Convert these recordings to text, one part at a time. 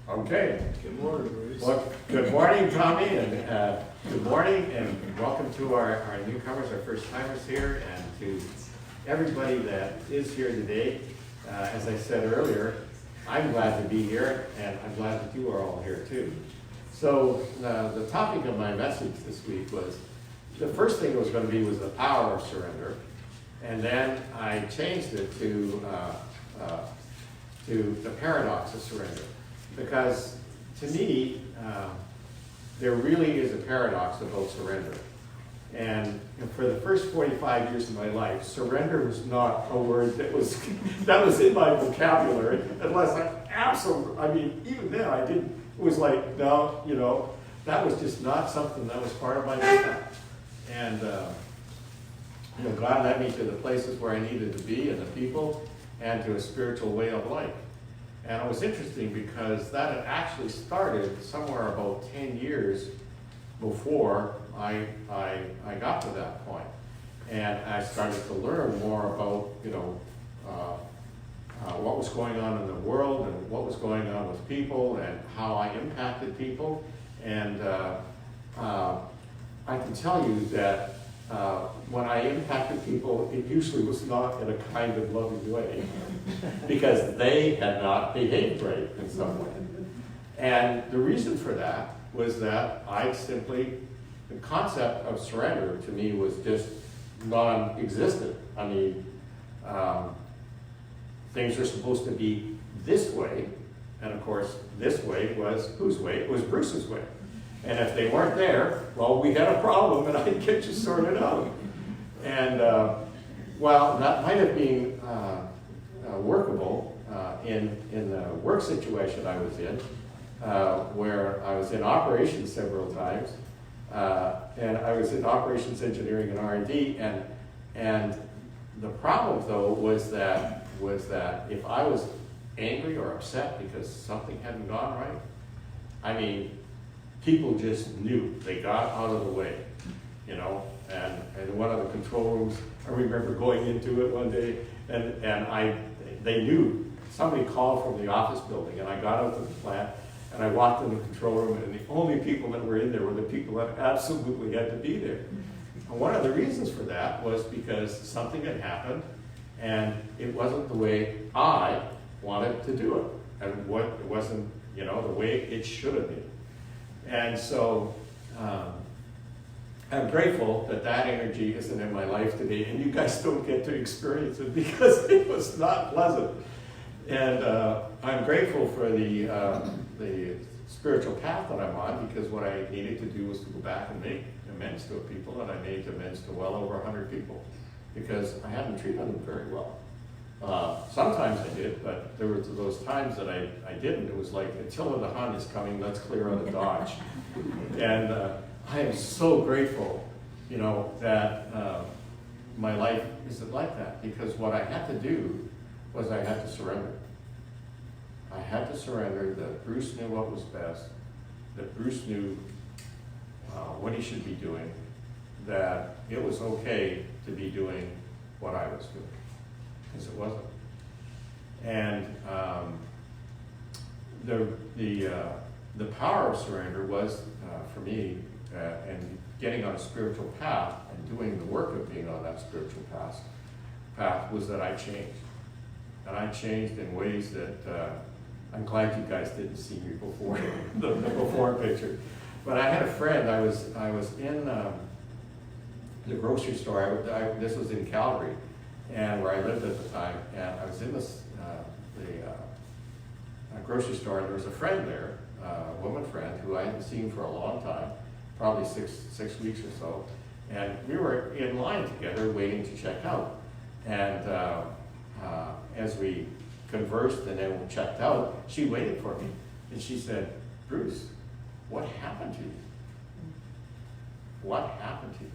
Okay. Good morning, Bruce. Well, good morning, Tommy, and good morning, and welcome to our newcomers, our first timers here, and to everybody that is here today. As I said earlier, I'm glad to be here, and I'm glad that you are all here too. So the topic of my message this week was, the first thing it was going to be was the power of surrender, and then I changed it to the paradox of surrender. Because to me, there really is a paradox about surrender. And for the first 45 years of my life, surrender was not a word that was in my vocabulary, unless even then I didn't, it was like, no, that was just not something that was part of my makeup. And God led me to the places where I needed to be, and the people, and to a spiritual way of life. And it was interesting because that had actually started somewhere about 10 years before I got to that point. And I started to learn more about, what was going on in the world and what was going on with people and how I impacted people. And I can tell you that when I impacted people, it usually was not in a kind of loving way, because they had not behaved right in some way. And the reason for that was that the concept of surrender to me was just non-existent. I mean, things are supposed to be this way, and of course, this way was whose way? It was Bruce's way. And if they weren't there, well, we had a problem, and I'd get you sorted out. And that might have been workable in the work situation I was in, where I was in operations several times, and I was in operations engineering and R&D, and the problem though was that if I was angry or upset because something hadn't gone right, I mean, people just knew. They got out of the way, and one of the control rooms, I remember going into it one day, and they knew. Somebody called from the office building, and I got out to the plant, and I walked in the control room, and the only people that were in there were the people that absolutely had to be there. And one of the reasons for that was because something had happened, and it wasn't the way I wanted to do it, and it wasn't, the way it should have been. And so I'm grateful that energy isn't in my life today, and you guys don't get to experience it because it was not pleasant. And I'm grateful for the spiritual path that I'm on, because what I needed to do was to go back and make amends to people, and I made amends to well over 100 people, because I hadn't treated them very well. Sometimes I did, but there were those times that I didn't. It was like, Attila the Hun is coming, let's clear out a Dodge. And I am so grateful, that my life isn't like that, because what I had to do was I had to surrender. I had to surrender that Bruce knew what was best, that Bruce knew what he should be doing, that it was okay to be doing what I was doing, because it wasn't. And the power of surrender was, for me, and getting on a spiritual path and doing the work of being on that spiritual path was that I changed. And I changed in ways that I'm glad you guys didn't see me before, the before picture. But I had a friend, I was in the grocery store, this was in Calgary, and where I lived at the time, and I was in the grocery store, and there was a friend there, a woman friend, who I hadn't seen for a long time, probably six weeks or so, and we were in line together waiting to check out. And as we conversed and then we checked out, she waited for me, and she said, "Bruce, what happened to you? What happened to you?"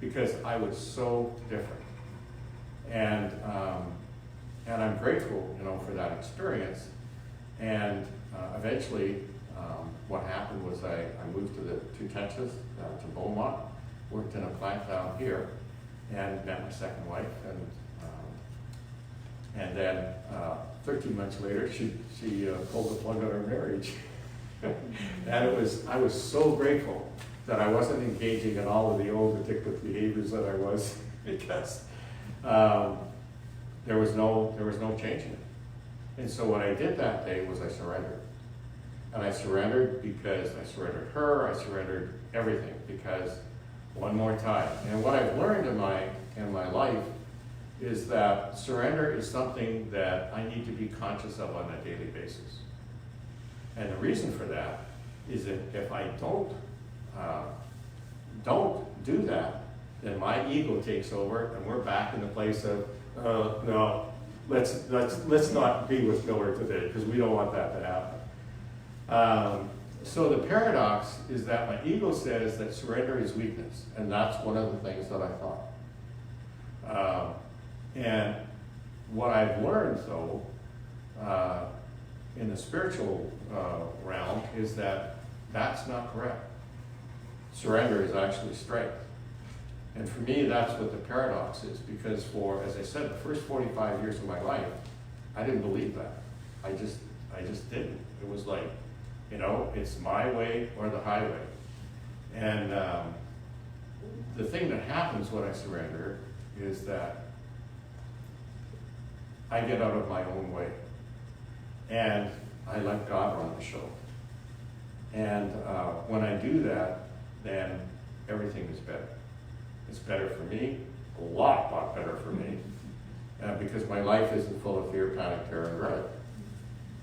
Because I was so different. And I'm grateful, for that experience. And eventually, what happened was I moved to Texas, to Beaumont, worked in a plant down here, and met my second wife, and then 13 months later, she pulled the plug on her marriage. And I was so grateful that I wasn't engaging in all of the old addictive behaviors that I was, because there was no changing it. And so what I did that day was I surrendered. And I surrendered because I surrendered her, I surrendered everything, because one more time. And what I've learned in my life is that surrender is something that I need to be conscious of on a daily basis. And the reason for that is that if I don't do that, then my ego takes over, and we're back in the place of, no, let's not be with Miller today, because we don't want that to happen. So the paradox is that my ego says that surrender is weakness, and that's one of the things that I thought. And what I've learned, though, in the spiritual realm, is that that's not correct. Surrender is actually strength. And for me, that's what the paradox is, because for, as I said, the first 45 years of my life, I didn't believe that. I just didn't. It was like, it's my way or the highway. And the thing that happens when I surrender is that I get out of my own way. And I let God run the show. And when I do that, then everything is better. It's better for me, a lot better for me, because my life isn't full of fear, panic, terror, and dread.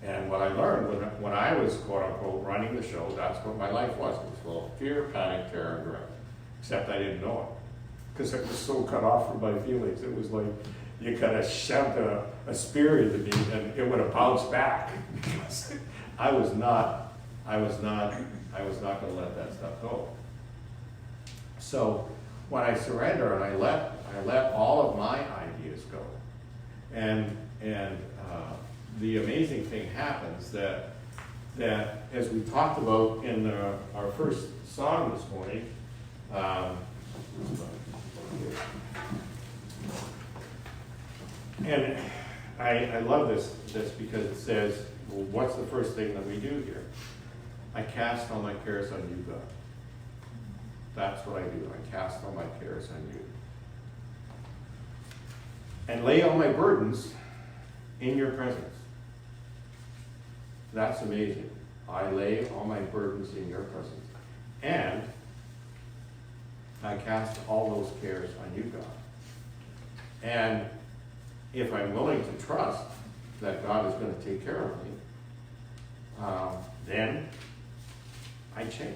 And what I learned when I was, quote unquote, running the show, that's what my life was. It was full of fear, panic, terror, and dread. Except I didn't know it, because it was so cut off from my feelings. It was like you kind of shoved a spear into me, and it would have bounced back. Because I was not going to let that stuff go. So when I surrender and I let all of my ideas go, and the amazing thing happens that as we talked about in our first song this morning, and I love this because it says, well, what's the first thing that we do here? I cast all my cares on you, God. That's what I do. I cast all my cares on you. And lay all my burdens in your presence. That's amazing. I lay all my burdens in your presence. And I cast all those cares on you, God. And if I'm willing to trust that God is going to take care of me, then I change.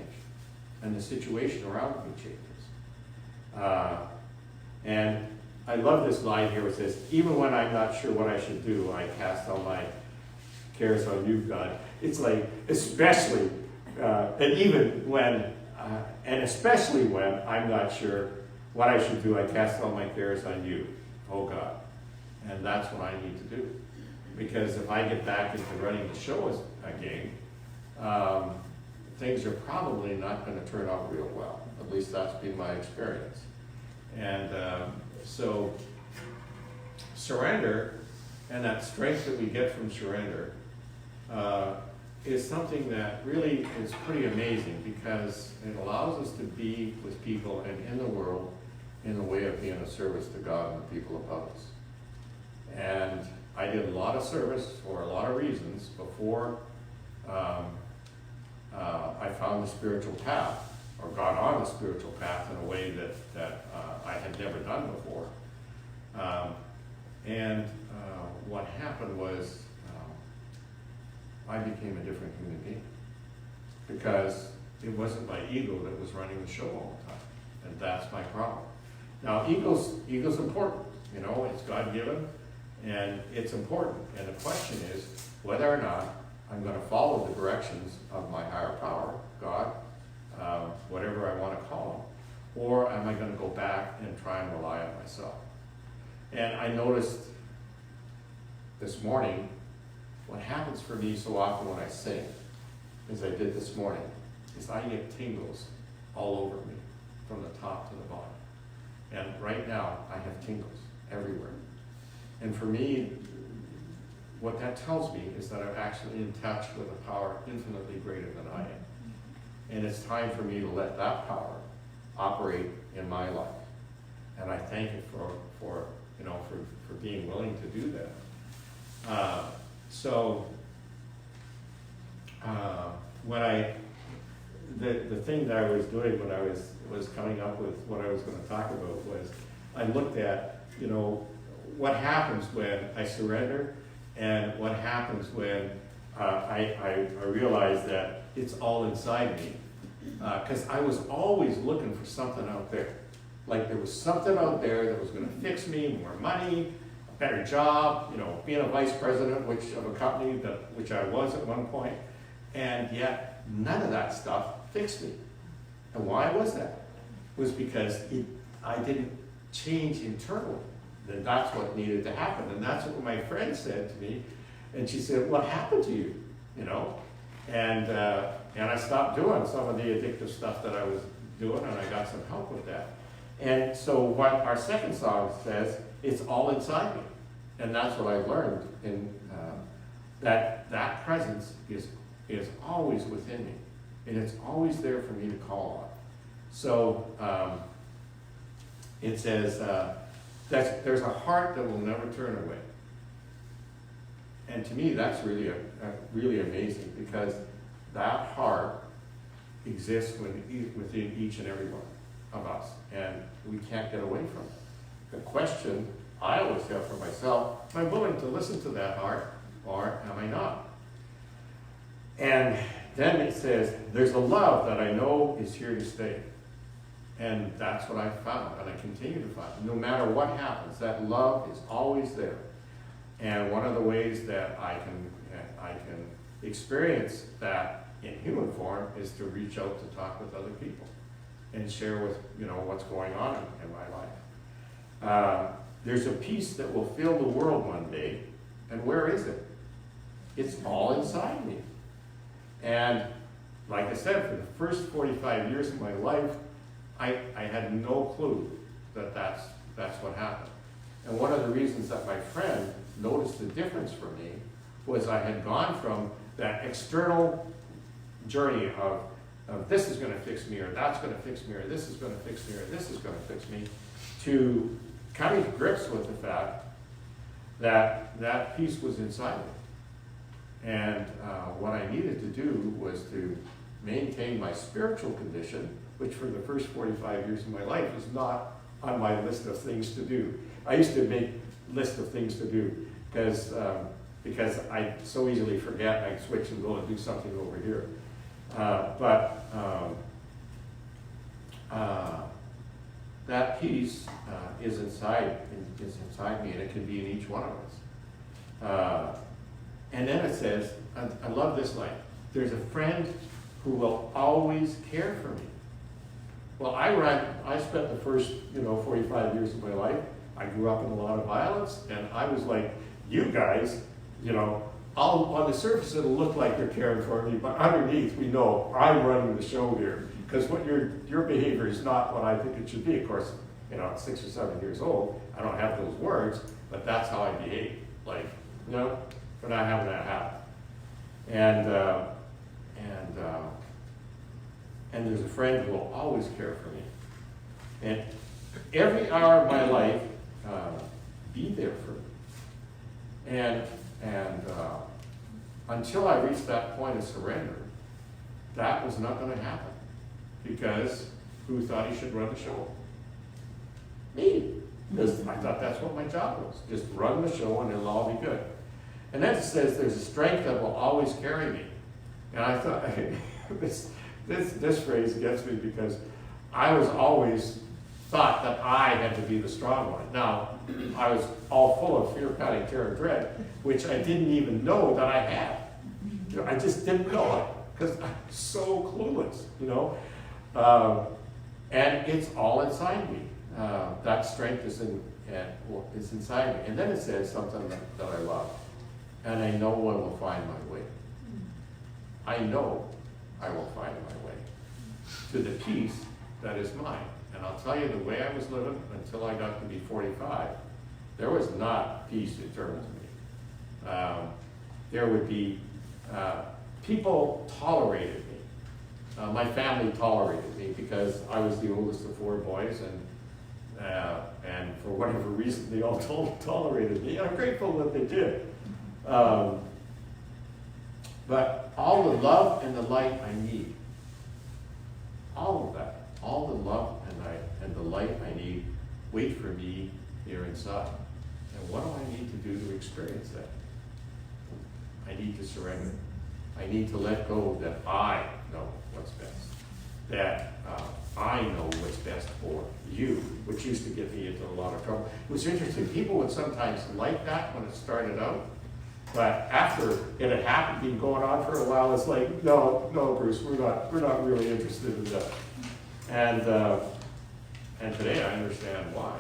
And the situation around me changes. And I love this line here. It says, even when I'm not sure what I should do, I cast all my cares on you, God. It's like, especially, and even when, and especially when I'm not sure what I should do, I cast all my cares on you, oh God. And that's what I need to do. Because if I get back into running the show again, things are probably not going to turn out real well. At least that's been my experience. And so surrender, and that strength that we get from surrender, is something that really is pretty amazing, because it allows us to be with people and in the world in the way of being of service to God and the people above us. And I did a lot of service for a lot of reasons before I found the spiritual path, or got on the spiritual path in a way that I had never done before. And what happened was I became a different human being, because it wasn't my ego that was running the show all the time, and that's my problem. Now, ego's important, it's God-given, and it's important. And the question is whether or not I'm going to follow the directions of my higher power, God, whatever I want to call him, or am I going to go back and try and rely on myself? And I noticed this morning, what happens for me so often when I sing, as I did this morning, is I get tingles all over me, from the top to the bottom. And right now, I have tingles everywhere. And for me, what that tells me is that I'm actually in touch with a power infinitely greater than I am. And it's time for me to let that power operate in my life. And I thank it for being willing to do that. The thing that I was doing when I was coming up with what I was going to talk about was I looked at, what happens when I surrender and what happens when I realize that it's all inside me. Because I was always looking for something out there. Like there was something out there that was going to fix me, more money, a better job, being a vice president of a company which I was at one point. And yet none of that stuff fixed me. And why was that? It was because I didn't change internally. And that's what needed to happen. And that's what my friend said to me. And she said, what happened to you? And I stopped doing some of the addictive stuff that I was doing, and I got some help with that. And so what our second song says, it's all inside me. And that's what I learned, that presence is always within me. And it's always there for me to call on. So it says, there's a heart that will never turn away. And to me, that's really really amazing, because that heart exists within each and every one of us, and we can't get away from it. The question I always have for myself, am I willing to listen to that heart, or am I not? And then it says, there's a love that I know is here to stay. And that's what I found, and I continue to find. No matter what happens, that love is always there. And one of the ways that I can experience that in human form is to reach out to talk with other people and share with what's going on in my life. There's a peace that will fill the world one day, and where is it? It's all inside me. And like I said, for the first 45 years of my life, I had no clue that that's what happened. And one of the reasons that my friend noticed the difference for me was I had gone from that external journey of this is going to fix me, or that's going to fix me, or this is going to fix me, or this is going to fix me, to coming to grips with the fact that peace was inside me. And what I needed to do was to maintain my spiritual condition, which for the first 45 years of my life was not on my list of things to do. I used to make lists of things to do because I so easily forget. I switch and go and do something over here. That peace is inside me, and it can be in each one of us. And then it says, I love this line, there's a friend who will always care for me. Well, I spent the first 45 years of my life, I grew up in a lot of violence, and I was like, you guys, on the surface it'll look like you're caring for me, but underneath we know I'm running the show here, because what your behavior is not what I think it should be. Of course, at 6 or 7 years old, I don't have those words, but that's how I behave. Like, we're not having that happen. And there's a friend who will always care for me. And every hour of my life, be there for me. And until I reached that point of surrender, that was not going to happen. Because who thought he should run the show? Me. Because I thought that's what my job was. Just run the show and it'll all be good. And then it says there's a strength that will always carry me. And I thought, this phrase gets me, because I was always thought that I had to be the strong one. Now, I was all full of fear, panic, terror, dread, which I didn't even know that I had. I just didn't know it, because I'm so clueless, and it's all inside me. That strength is inside me. And then it says something that I love. And I know I will find my way. I know I will find my way to the peace that is mine. And I'll tell you, the way I was living until I got to be 45, there was not peace eternal to me. There would be, people tolerated me. My family tolerated me because I was the oldest of 4 boys, and for whatever reason, they all tolerated me. And I'm grateful that they did. But all the love and the light I need, all of that, all the love and the light I need, wait for me here inside. And what do I need to do to experience that? I need to surrender. I need to let go that I know what's best. That I know what's best for you, which used to get me into a lot of trouble. It was interesting. People would sometimes like that when it started out, but after it had happened, been going on for a while, it's like, no, Bruce, we're not really interested in that. And today I understand why.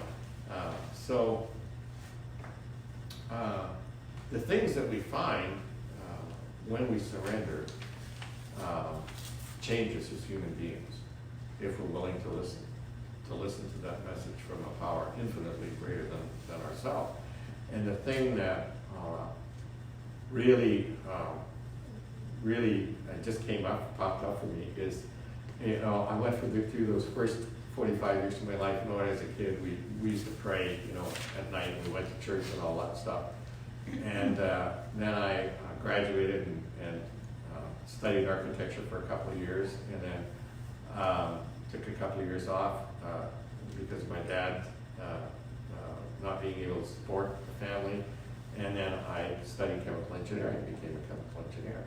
The things that we find when we surrender changes as human beings, if we're willing to listen to that message from a power infinitely greater than ourselves. And the thing that really just popped up for me is, I went through those first 45 years of my life. As a kid, we used to pray, at night, and we went to church and all that stuff. And then I graduated and studied architecture for a couple of years, and then took a couple of years off because of my dad not being able to support the family. And then I studied chemical engineering, became a chemical engineer.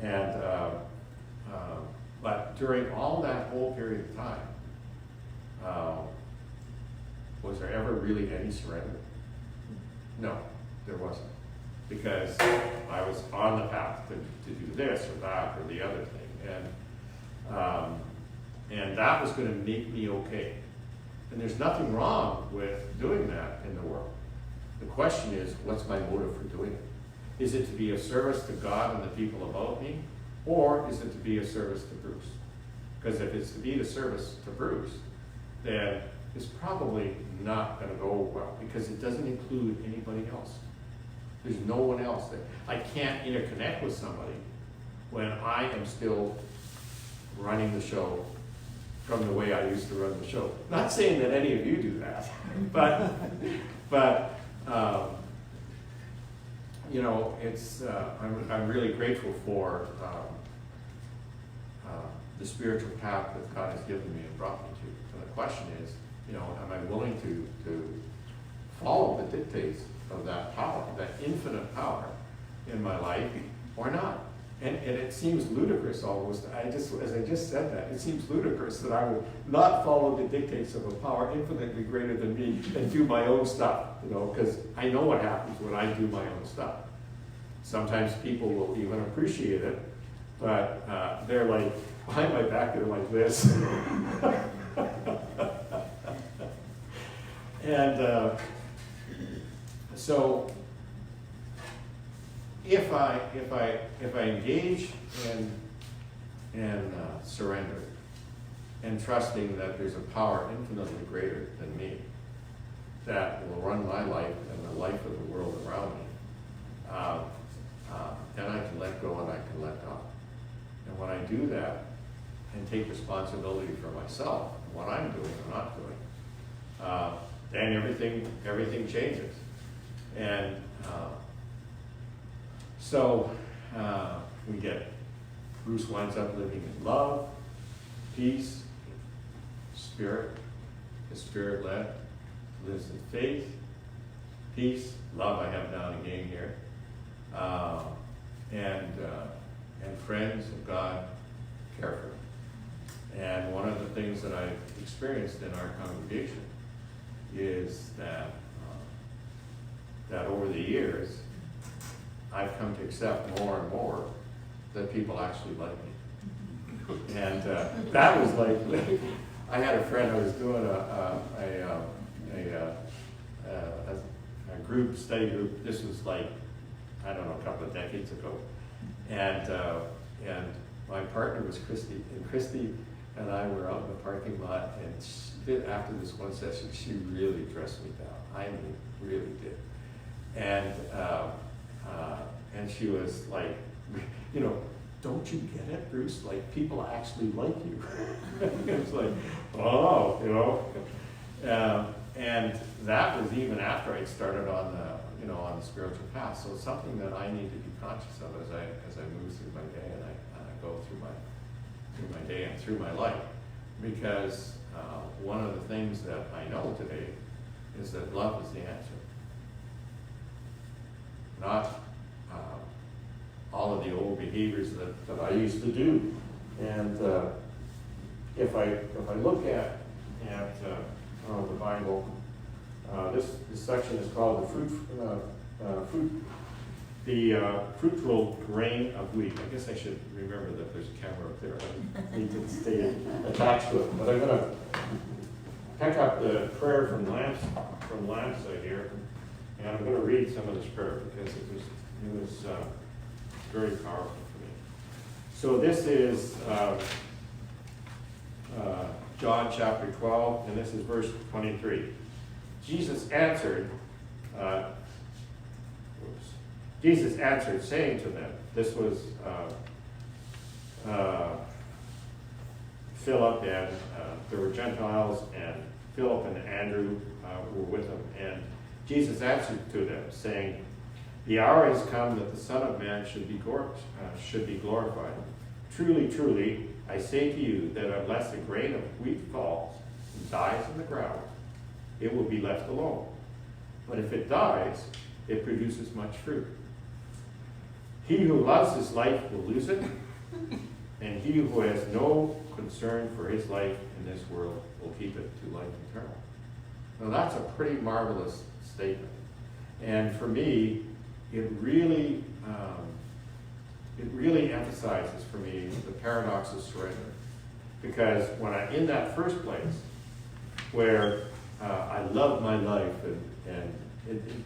And but during all that whole period of time, was there ever really any surrender? No, there wasn't. Because I was on the path to do this or that or the other thing. And that was going to make me okay. And there's nothing wrong with doing that in the world. The question is, what's my motive for doing it? Is it to be a service to God and the people about me? Or is it to be a service to Bruce? Because if it's to be the service to Bruce, then it's probably not going to go well, because it doesn't include anybody else. There's no one else there. I can't interconnect with somebody when I am still running the show from the way I used to run the show. Not saying that any of you do that, but it's I'm really grateful for the spiritual path that God has given me and brought me to. And the question is, am I willing to follow the dictates of that power, that infinite power in my life, or not? And it seems ludicrous almost. As I just said that, it seems ludicrous that I would not follow the dictates of a power infinitely greater than me and do my own stuff, because I know what happens when I do my own stuff. Sometimes people will even appreciate it, but they're like, behind my back, they're like this. And so if I engage in surrender and trusting that there's a power infinitely greater than me that will run my life and the life of the world around me, then I can let go and I can let God. And when I do that and take responsibility for myself, what I'm doing or not doing, then everything changes. And so we get, Bruce winds up living in love, peace, spirit, is spirit-led, lives in faith, peace, love I have down again here, and friends of God care for him. And one of the things that I've experienced in our congregation is that over the years, I've come to accept more and more that people actually like me. And that was like, I had a friend, I was doing a study group. This was like, I don't know, a couple of decades ago. And my partner was Christy, and Christy and I were out in the parking lot, and after this one session, she really dressed me down. I mean, really did. And And she was like, don't you get it, Bruce? Like, people actually like you. It's like, oh, and that was even after I started on the spiritual path. So it's something that I need to be conscious of as I move through my day and I go through my day and through my life. Because one of the things that I know today is that love is the answer. Not all of the old behaviors that I used to do. And if I look at the Bible, this section is called the fruitful grain of wheat. I guess I should remember that there's a camera up there. I need to stay attached to it. But I'm going to pick up the prayer from Lamside here, and I'm going to read some of this prayer because it was very powerful for me. So this is John chapter 12, and this is verse 23. Jesus answered, saying to them, this was Philip, and there were Gentiles, and Philip and Andrew were with him. And Jesus answered to them, saying, the hour has come that the Son of Man should be glorified. Truly, truly, I say to you that unless a grain of wheat falls and dies in the ground, it will be left alone. But if it dies, it produces much fruit. He who loves his life will lose it, and he who has no concern for his life in this world will keep it to life eternal. Now that's a pretty marvelous statement. And for me, it really emphasizes for me the paradox of surrender. Because when I'm in that first place, where I love my life, and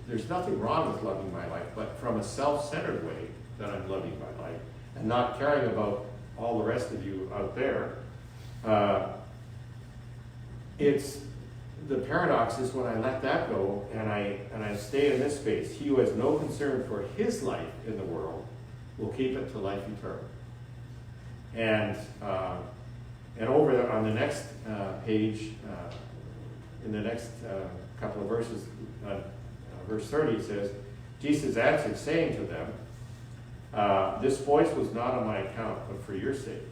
there's nothing wrong with loving my life, but from a self-centered way that I'm loving my life, and not caring about all the rest of you out there, the paradox is when I let that go and I stay in this space. He who has no concern for his life in the world will keep it to life eternal. And over on the next page, in the next couple of verses, verse 30 says, Jesus answered, saying to them, this voice was not on my account, but for your sake.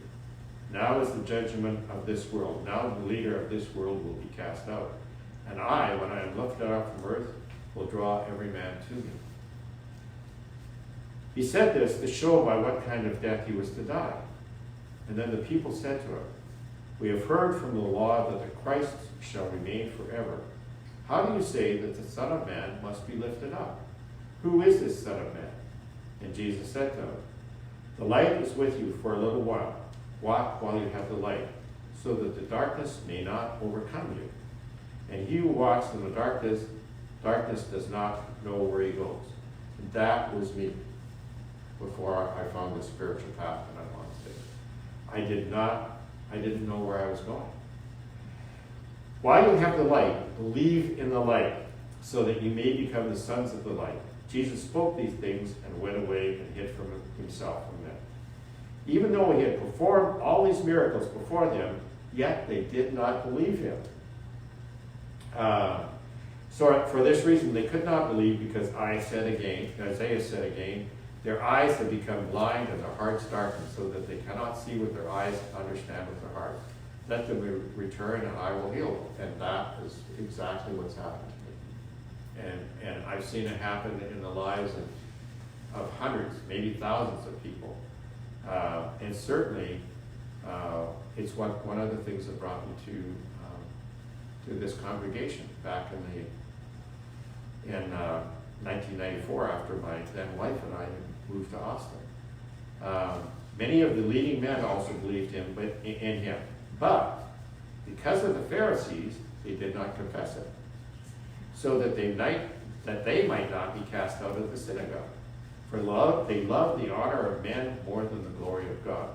Now is the judgment of this world. Now the leader of this world will be cast out. And I, when I am lifted up from earth, will draw every man to me. He said this to show by what kind of death he was to die. And then the people said to him, we have heard from the law that the Christ shall remain forever. How do you say that the Son of Man must be lifted up? Who is this Son of Man? And Jesus said to him, the light is with you for a little while. Walk while you have the light, so that the darkness may not overcome you. And he who walks in the darkness does not know where he goes. And that was me before I found the spiritual path that I'm on today. I didn't know where I was going. While you have the light, believe in the light, so that you may become the sons of the light. Jesus spoke these things and went away and hid from himself from them. Even though he had performed all these miracles before them, yet they did not believe him. So for this reason, they could not believe, because Isaiah said again, their eyes have become blind and their hearts darkened, so that they cannot see with their eyes and understand with their hearts. Let them return and I will heal them. And that is exactly what's happened to me. And I've seen it happen in the lives of hundreds, maybe thousands of people. And certainly, it's one of the things that brought me to this congregation back in 1994, after my then wife and I moved to Austin. Many of the leading men also believed in him, but because of the Pharisees, they did not confess it, so that they might not be cast out of the synagogue. For they love the honor of men more than the glory of God.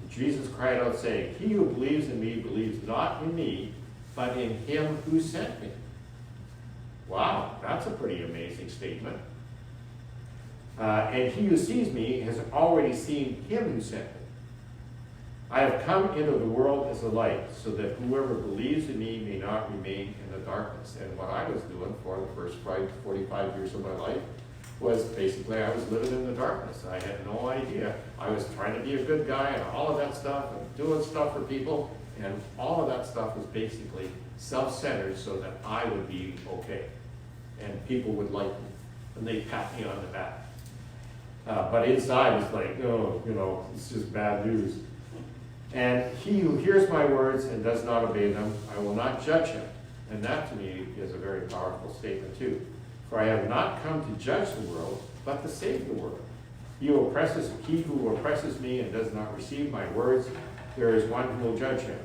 And Jesus cried out, saying, he who believes in me believes not in me, but in him who sent me. Wow, that's a pretty amazing statement. And he who sees me has already seen him who sent me. I have come into the world as a light, so that whoever believes in me may not remain in the darkness. And what I was doing for the first 45 years of my life was basically I was living in the darkness. I had no idea. I was trying to be a good guy and all of that stuff and doing stuff for people. And all of that stuff was basically self-centered so that I would be okay. And people would like me. And they'd pat me on the back. But inside was like, oh, you know, it's just bad news. And he who hears my words and does not obey them, I will not judge him. And that to me is a very powerful statement too. For I have not come to judge the world, but to save the world. He who oppresses me and does not receive my words, there is one who will judge him.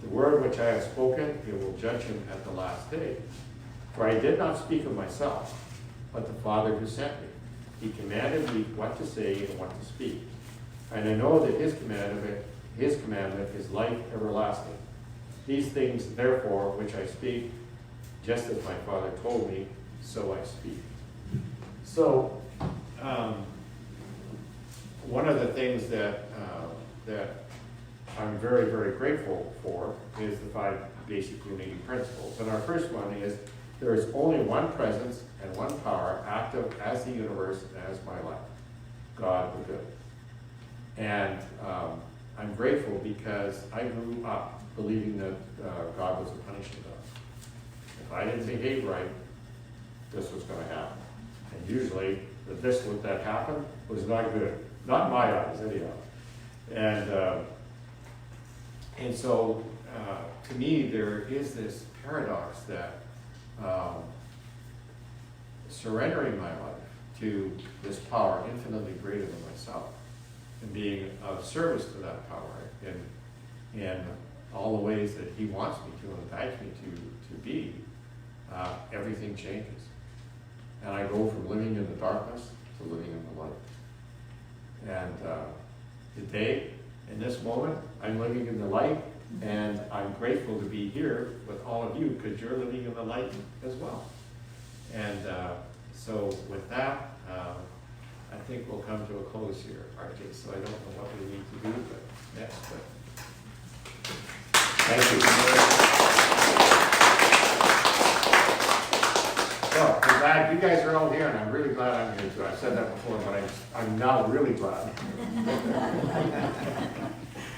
The word which I have spoken, he will judge him at the last day. For I did not speak of myself, but the Father who sent me. He commanded me what to say and what to speak. And I know that his commandment is life everlasting. These things, therefore, which I speak, just as my Father told me, so I speak. So, one of the things that I'm very, very grateful for is the 5 basic unity principles. And our first one is, there is only one presence and one power active as the universe and as my life, God the good. And I'm grateful because I grew up believing that God was a punishing God. If I didn't behave right, this was going to happen. And usually, that happened was not good. Not in my eyes, anyhow. And so, to me, there is this paradox that surrendering my life to this power infinitely greater than myself and being of service to that power in all the ways that he wants me to and guides me to be, everything changes. And I go from living in the darkness to living in the light. And today, in this moment, I'm living in the light, and I'm grateful to be here with all of you because you're living in the light as well. And so with that, I think we'll come to a close here, RJ. So I don't know what we need to do, but next. Thank you. So I'm glad you guys are all here, and I'm really glad I'm here too. I've said that before, but I'm now really glad.